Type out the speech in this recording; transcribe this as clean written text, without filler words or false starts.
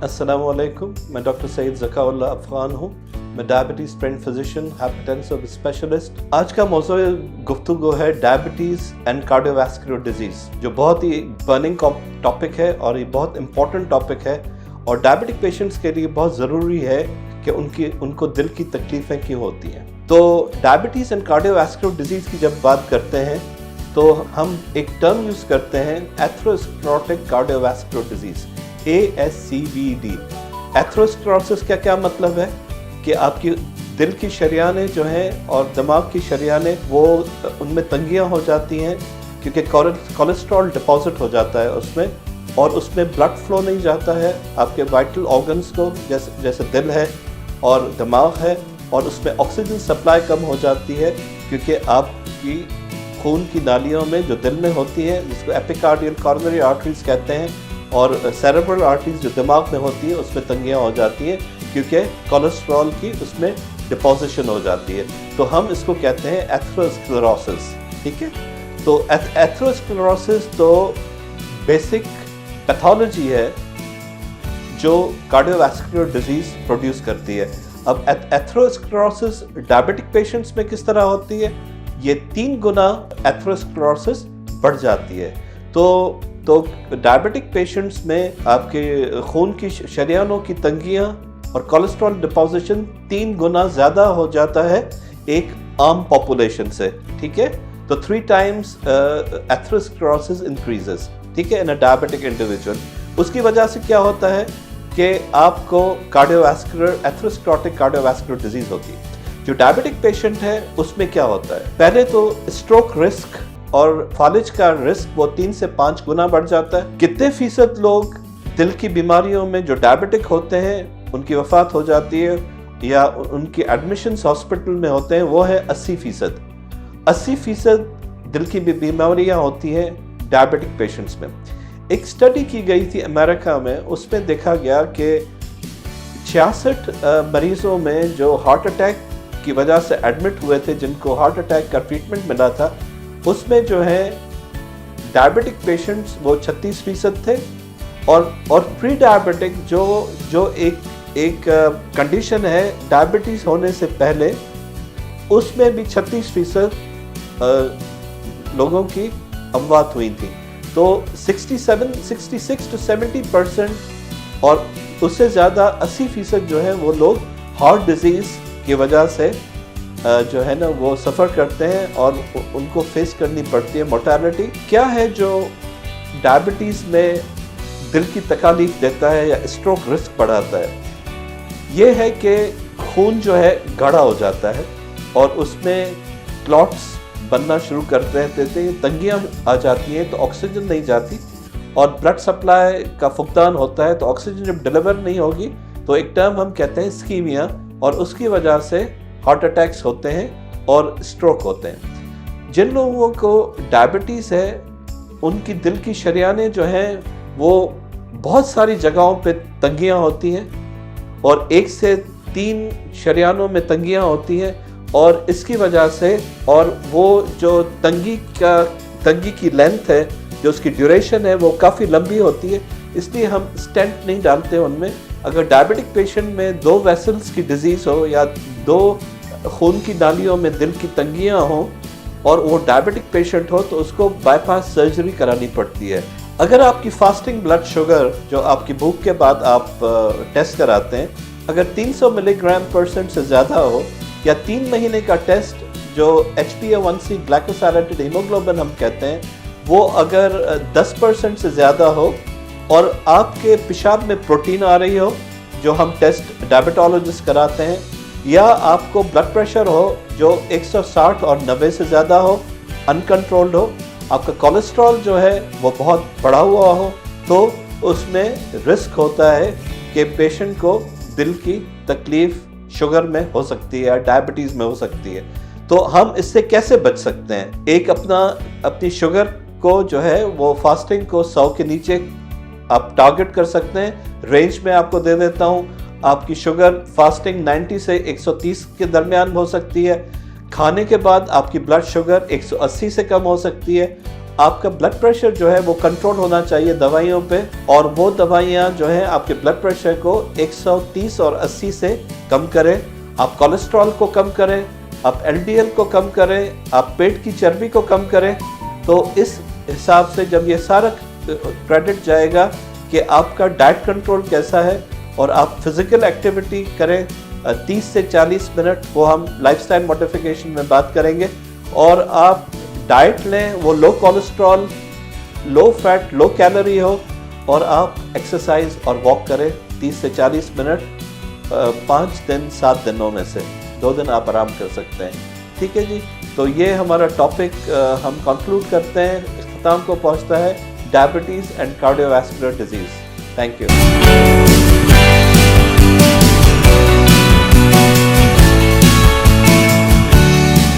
अस्सलामुअलैकुम, मैं डॉक्टर सईद ज़काउल्लाह अफ़गान हूँ। मैं diabetes trend physician, hypertensive specialist. आज का मौज़ू गुफ्तगू है डायबिटीज़ एंड कार्डियोवैस्कुलर डिजीज़, जो बहुत ही बर्निंग टॉपिक है और ये बहुत इंपॉर्टेंट टॉपिक है और डायबिटिक पेशेंट्स के लिए बहुत ज़रूरी है कि उनको दिल की तकलीफ़ें क्यों होती हैं। तो डायबिटीज़ एंड कार्डियोवैस्कुलर डिजीज़ की जब बात करते हैं तो हम एक टर्म यूज़ करते हैं atherosclerotic cardiovascular disease, ASCVD। Atherosclerosis का क्या मतलब है कि आपकी दिल की शरियानें जो हैं और दिमाग की शरियानें वो उनमें तंगियां हो जाती हैं क्योंकि कोलेस्ट्रॉल डिपॉजिट हो जाता है उसमें, और उसमें ब्लड फ्लो नहीं जाता है आपके वाइटल ऑर्गन्स को, जैसे दिल है और दिमाग है, और उसमें ऑक्सीजन सप्लाई कम हो जाती है क्योंकि आपकी खून की नालियों में जो दिल में होती है, जिसको एपिकार्डियल कॉरोनरी आर्टरीज कहते हैं, और सेरेब्रल आर्टरीज जो दिमाग में होती है उसमें तंगियां हो जाती हैं क्योंकि कोलेस्ट्रॉल की उसमें डिपोजिशन हो जाती है। तो हम इसको कहते हैं एथेरोस्क्लेरोसिस। ठीक है, तो एथेरोस्क्लेरोसिस तो बेसिक पैथोलॉजी है जो कार्डियोवैस्कुलर डिजीज प्रोड्यूस करती है। अब एथेरोस्क्लेरोसिस डायबिटिक पेशेंट्स में किस तरह होती है, ये 3 गुना एथेरोस्क्लेरोसिस बढ़ जाती है। तो डायबिटिक पेशेंट्स में आपके खून की शरियानों की तंगियां और कोलेस्ट्रॉल डिपोजिशन 3 गुना ज़्यादा हो जाता है एक आम पॉपुलेशन से। ठीक है, तो 3 times एथेरोस्क्लेरोसिस इंक्रीजेस, ठीक है, इन अ डायबिटिक इंडिविजुअल। उसकी वजह से क्या होता है कि आपको कार्डियोवैस्कुलर एथेरोस्क्लेरोटिक कार्डियोवैस्कुलर डिजीज होती है। जो डायबिटिक पेशेंट है उसमें क्या होता है, पहले तो स्ट्रोक रिस्क और फालिज का रिस्क वो 3 से 5 गुना बढ़ जाता है। कितने फीसद लोग दिल की बीमारियों में जो डायबिटिक होते हैं उनकी वफात हो जाती है या उनकी एडमिशंस हॉस्पिटल में होते हैं, वो है 80%। 80% दिल की बीमारियां होती हैं डायबिटिक पेशेंट्स में। एक स्टडी की गई थी अमेरिका में, उसमें देखा गया कि 66 मरीजों में जो हार्ट अटैक की वजह से एडमिट हुए थे, जिनको हार्ट अटैक का ट्रीटमेंट मिला था, उसमें जो है डायबिटिक पेशेंट्स वो 36% थे, और प्री डायबिटिक जो एक कंडीशन है डायबिटीज होने से पहले, उसमें भी 36% लोगों की अमवात हुई थी। तो 66 to 70% और उससे ज़्यादा 80% जो है वो लोग हार्ट डिजीज़ की वजह से जो है ना वो सफ़र करते हैं और उनको फेस करनी पड़ती है मोर्टेलिटी। क्या है जो डायबिटीज़ में दिल की तकलीफ देता है या स्ट्रोक रिस्क बढ़ाता है, ये है कि खून जो है गाढ़ा हो जाता है और उसमें क्लॉट्स बनना शुरू करते हैं, तंगियाँ आ जाती हैं तो ऑक्सीजन नहीं जाती, और ब्लड सप्लाई का फुकदान होता है तो ऑक्सीजन जब डिलीवर नहीं होगी तो एक टर्म हम कहते हैं इस्कीमिया, और उसकी वजह से हार्ट अटैक्स होते हैं और स्ट्रोक होते हैं। जिन लोगों को डायबिटीज़ है उनकी दिल की शरियानें जो हैं वो बहुत सारी जगहों पे तंगियां होती हैं, और 1 से 3 शरियानों में तंगियां होती हैं, और इसकी वजह से, और वो जो तंगी की लेंथ है, जो उसकी ड्यूरेशन है वो काफ़ी लंबी होती है, इसलिए हम स्टेंट नहीं डालते उनमें। अगर डायबिटिक पेशेंट में 2 वेसल्स की डिजीज़ हो या 2 खून की नालियों में दिल की तंगियां हों और वो डायबिटिक पेशेंट हो तो उसको बाईपास सर्जरी करानी पड़ती है। अगर आपकी फास्टिंग ब्लड शुगर, जो आपकी भूख के बाद आप टेस्ट कराते हैं, अगर 300 mg/% से ज़्यादा हो, या 3 महीने का टेस्ट जो HbA1c ग्लाइकोसाइलेटेड हीमोग्लोबिन हम कहते हैं, वो अगर 10% से ज़्यादा हो, और आपके पेशाब में प्रोटीन आ रही हो, जो हम टेस्ट डायबिटोलॉजिस्ट कराते हैं, या आपको ब्लड प्रेशर हो जो 160 और 90 से ज़्यादा हो, अनकंट्रोल्ड हो, आपका कोलेस्ट्रॉल जो है वो बहुत बढ़ा हुआ हो, तो उसमें रिस्क होता है कि पेशेंट को दिल की तकलीफ शुगर में हो सकती है या डायबिटीज़ में हो सकती है। तो हम इससे कैसे बच सकते हैं? एक अपनी शुगर को जो है वो फास्टिंग को 100 के नीचे आप टारगेट कर सकते हैं। रेंज में आपको दे देता हूँ, आपकी शुगर फास्टिंग 90 से 130 के दरमियान हो सकती है। खाने के बाद आपकी ब्लड शुगर 180 से कम हो सकती है, आपका ब्लड प्रेशर जो है वो कंट्रोल होना चाहिए दवाइयों पे, और वो दवाइयाँ जो है आपके ब्लड प्रेशर को 130 और 80 से कम करें। आप कोलेस्ट्रॉल को कम करें, आप LDL को कम करें, आप पेट की चर्बी को कम करें। तो इस हिसाब से जब ये सारा क्रेडिट जाएगा कि आपका डाइट कंट्रोल कैसा है और आप फिजिकल एक्टिविटी करें 30 से 40 मिनट, वो हम लाइफस्टाइल मॉडिफिकेशन में बात करेंगे। और आप डाइट लें वो low cholesterol, low fat, low calorie हो, और आप एक्सरसाइज और वॉक करें 30 से 40 मिनट 5 दिन 7 दिनों में से 2 दिन आप आराम कर सकते हैं। ठीक है जी, तो ये हमारा टॉपिक हम कंक्लूड करते हैं, इख्तिताम को पहुंचता है diabetes and cardiovascular disease. Thank you.